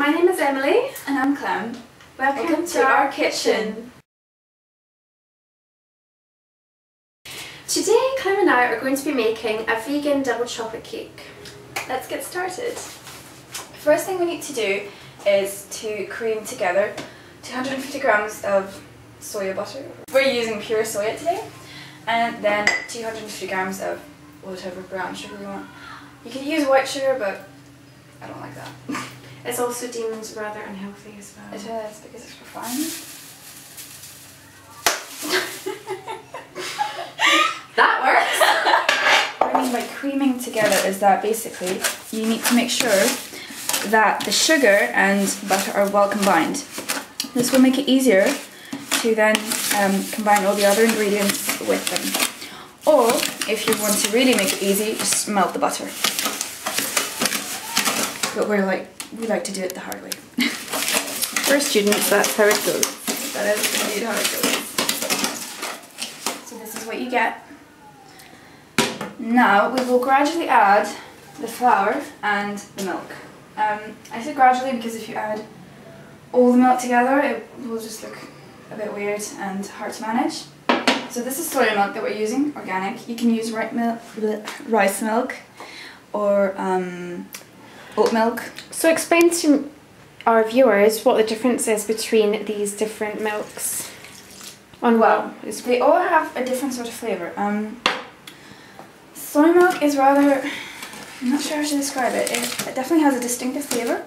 My name is Emily. And I'm Clem. Welcome to our kitchen. Today Clem and I are going to be making a vegan double chocolate cake. Let's get started. First thing we need to do is to cream together 250 grams of soya butter. We're using pure soya today. And then 250 grams of whatever brown sugar you want. You can use white sugar, but I don't like that. It's also deemed rather unhealthy as well. It is, because it's refined. That works! What I mean by creaming together is that basically you need to make sure that the sugar and butter are well combined. This will make it easier to then combine all the other ingredients with them. Or, if you want to really make it easy, just melt the butter. But we like to do it the hard way. For students, that's how it goes. That is indeed how it goes. So this is what you get. Now we will gradually add the flour and the milk. I say gradually because if you add all the milk together, it will just look a bit weird and hard to manage. So this is soy milk that we're using, organic. You can use rice milk or oat milk. So explain to our viewers what the difference is between these different milks. They all have a different sort of flavour. Soy milk is rather, I'm not sure how to describe it. It definitely has a distinctive flavour.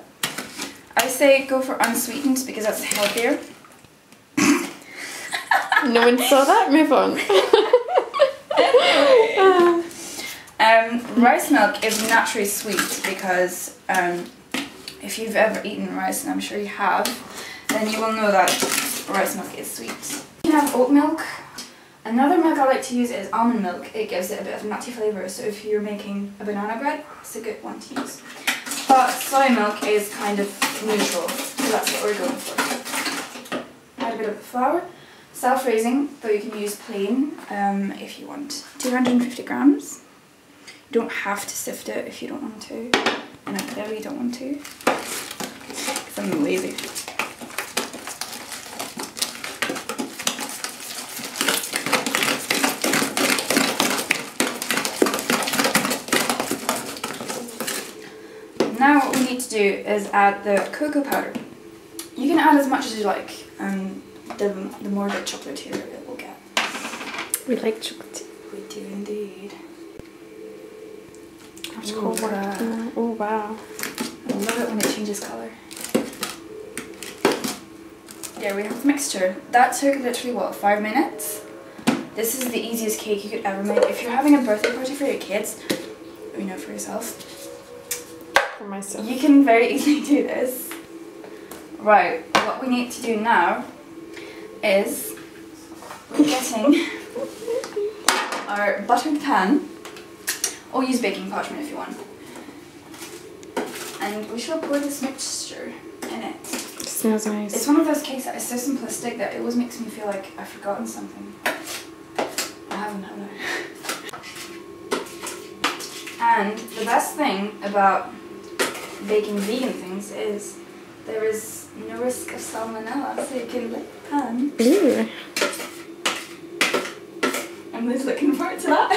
I say go for unsweetened because that's healthier. No one saw that, move on. Rice milk is naturally sweet because if you've ever eaten rice, and I'm sure you have, then you will know that rice milk is sweet. You can have oat milk. Another milk I like to use is almond milk. It gives it a bit of nutty flavour, so if you're making a banana bread, it's a good one to use. But soy milk is kind of neutral, so that's what we're going for. Add a bit of the flour. Self-raising, though you can use plain if you want. 250 grams. You don't have to sift it if you don't want to, and I clearly don't want to, because I'm lazy. Now what we need to do is add the cocoa powder. You can add as much as you like, the more the chocolatier it will get. We like chocolate. We do indeed. That's cold water. Oh wow. I love it when it changes colour. Yeah, we have the mixture. That took literally, what, 5 minutes? This is the easiest cake you could ever make. If you're having a birthday party for your kids, or, you know, for yourself, For myself. you can very easily do this. Right, what we need to do now is getting our buttered pan, or use baking parchment if you want. And we shall pour this mixture in it. It smells nice. It's one of those cakes that is so simplistic that it always makes me feel like I've forgotten something. I haven't, have I? And the best thing about baking vegan things is there is no risk of salmonella, so you can lick the pan. Ooh. Emily's looking forward to that.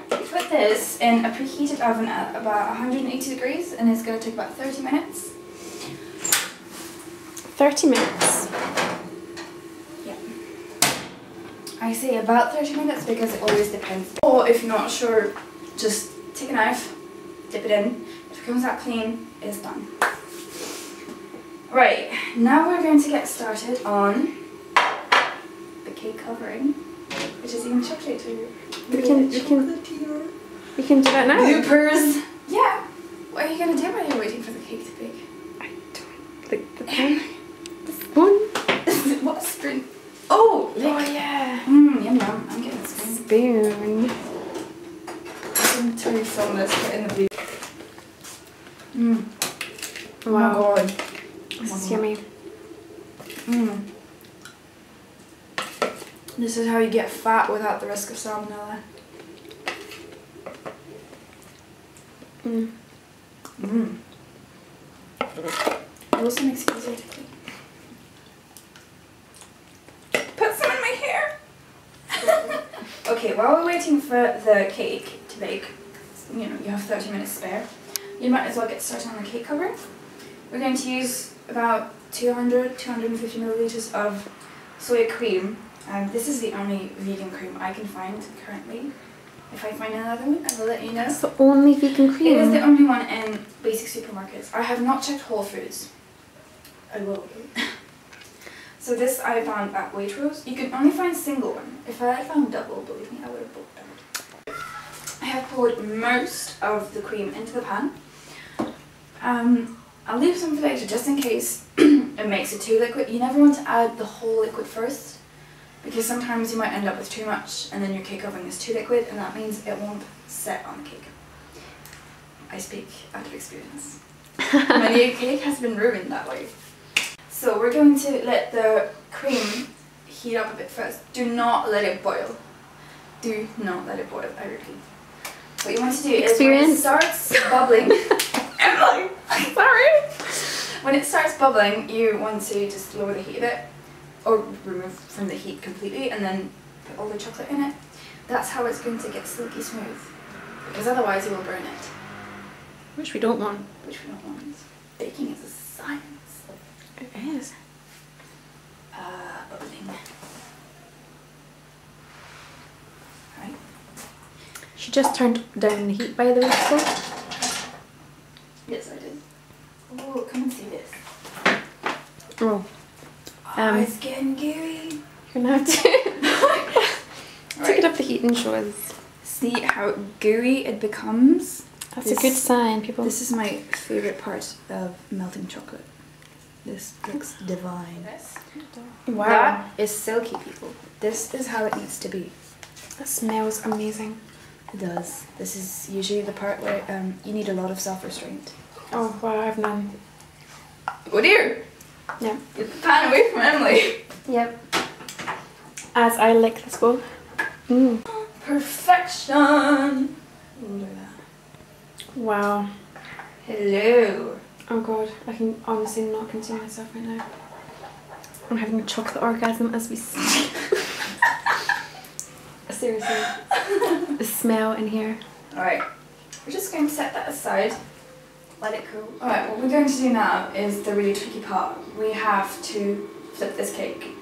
Put this in a preheated oven at about 180 degrees, and it's going to take about 30 minutes. 30 minutes. Yeah. I say about 30 minutes because it always depends. Or if you're not sure, just take a knife, dip it in. If it comes out clean, it's done. Right, now we're going to get started on the cake covering, which is even chocolatier. We can do that now. Bloopers! Yeah. What are you going to do while you're waiting for the cake to bake? I don't think the pen. The spoon. What spoon? Oh! Lick. Oh yeah. Yum yum. I'm getting a spoon. Spoon. I'm going to film this, put in the video. Oh Wow. my god. This is yummy. This is how you get fat without the risk of salmonella. also makes it easier to clean. Put some in my hair! Okay, while we're waiting for the cake to bake, you know, you have 30 minutes spare, you might as well get started on the cake covering. We're going to use about 250 milliliters of soya cream. This is the only vegan cream I can find currently. If I find another one, I will let you know. It's the only vegan cream? It is the only one in basic supermarkets. I have not checked Whole Foods. I will. So this I found at Waitrose. You can only find single one. If I had found double, believe me, I would have bought them. I have poured most of the cream into the pan. I'll leave some for later just in case it makes it too liquid. You never want to add the whole liquid first, because sometimes you might end up with too much and then your cake covering is too liquid, and that means it won't set on the cake. I speak out of experience. Many a cake has been ruined that way. So we're going to let the cream heat up a bit first. Do not let it boil. Do not let it boil, I repeat. What you want to do is when it starts bubbling, Emily, sorry. When it starts bubbling, you want to just lower the heat a bit, or remove from the heat completely, and then put all the chocolate in it. That's how it's going to get silky smooth, because otherwise you will burn it. Which we don't want. Which we don't want. Baking is a science. It is. Bubbling. Right. She just turned down the heat, by the way, so. Yes, I did. Oh, come and see this. Oh. It's getting gooey. You're gonna have to take it up the heat and show us. See how gooey it becomes? That's a good sign, people. This is my favourite part of melting chocolate. This looks divine. Wow. That is silky, people. This is how it needs to be. That smells amazing. It does. This is usually the part where you need a lot of self-restraint. Oh wow, I've none. Oh dear! Yeah. Get the pan away from Emily. Yep. As I lick this bowl. Mm. Perfection! Look at that. Wow. Hello. Oh god, I can honestly not contain myself right now. I'm having a chocolate orgasm as we speak. Seriously. The smell in here. Alright, we're just going to set that aside. Let it cool. Alright, what we're going to do now is the really tricky part. We have to flip this cake.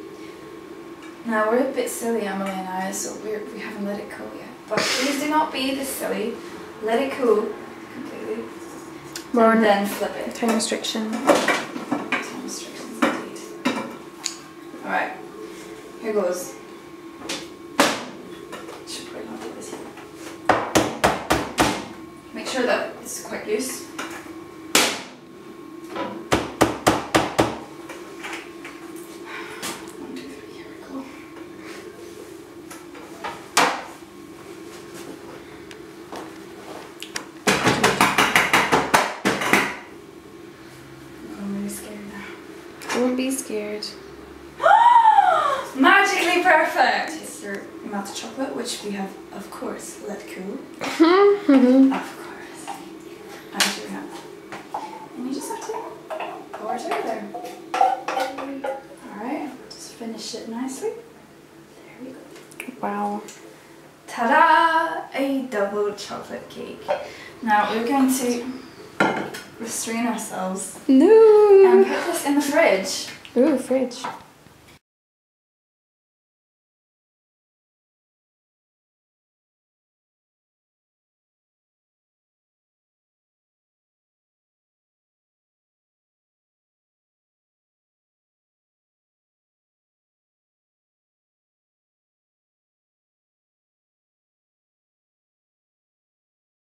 Now we're a bit silly, Emily and I, so we haven't let it cool yet. But please do not be this silly. Let it cool completely. We're on then flip it. time restriction. Time restrictions indeed. Alright, here goes. Should probably not do this here. Make sure that it's quite loose. Don't be scared. Magically perfect! It's your melted chocolate, which we have, of course, let cool. Of course. I'm sure we have. And you just have to pour it over there. Alright, just finish it nicely. There we go. Wow. Ta-da! A double chocolate cake. Now we're going to restrain ourselves No. and put this in the fridge. Ooh, fridge.